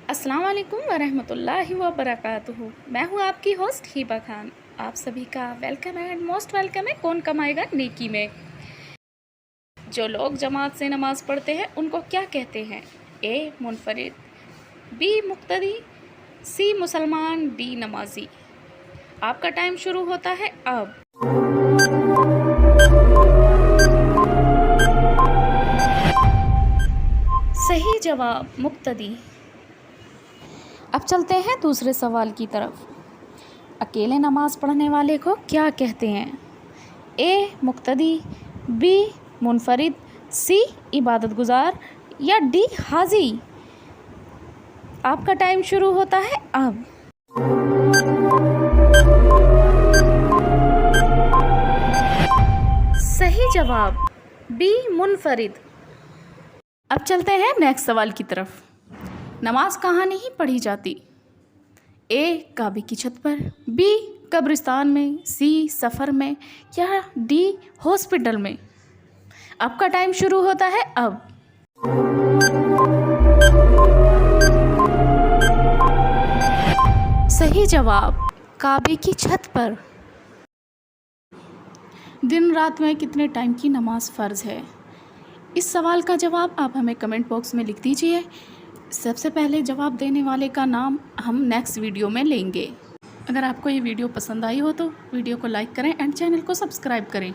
अस्सलाम वालेकुम वरहमतुल्लाहि वबरकातुहू। मैं हूँ आपकी होस्ट हिबा खान। आप सभी का वेलकम एंड मोस्ट वेलकम है कौन कमाएगा नेकी में। जो लोग जमात से नमाज़ पढ़ते हैं उनको क्या कहते हैं? ए मुनफरिद, बी मुक्तदी, सी मुसलमान, डी नमाजी। आपका टाइम शुरू होता है अब। सही जवाब मुक्तदी। अब चलते हैं दूसरे सवाल की तरफ। अकेले नमाज पढ़ने वाले को क्या कहते हैं? ए मुक्तदी, बी मुनफरिद, सी इबादत गुजार या डी हाजी। आपका टाइम शुरू होता है अब। सही जवाब बी मुनफरिद। अब चलते हैं नेक्स्ट सवाल की तरफ। नमाज कहाँ नहीं पढ़ी जाती? ए काबे की छत पर, बी कब्रिस्तान में, सी सफ़र में या डी हॉस्पिटल में। आपका टाइम शुरू होता है अब। सही जवाब काबे की छत पर। दिन रात में कितने टाइम की नमाज फ़र्ज़ है? इस सवाल का जवाब आप हमें कमेंट बॉक्स में लिख दीजिए। सबसे पहले जवाब देने वाले का नाम हम नेक्स्ट वीडियो में लेंगे। अगर आपको ये वीडियो पसंद आई हो तो वीडियो को लाइक करें एंड चैनल को सब्सक्राइब करें।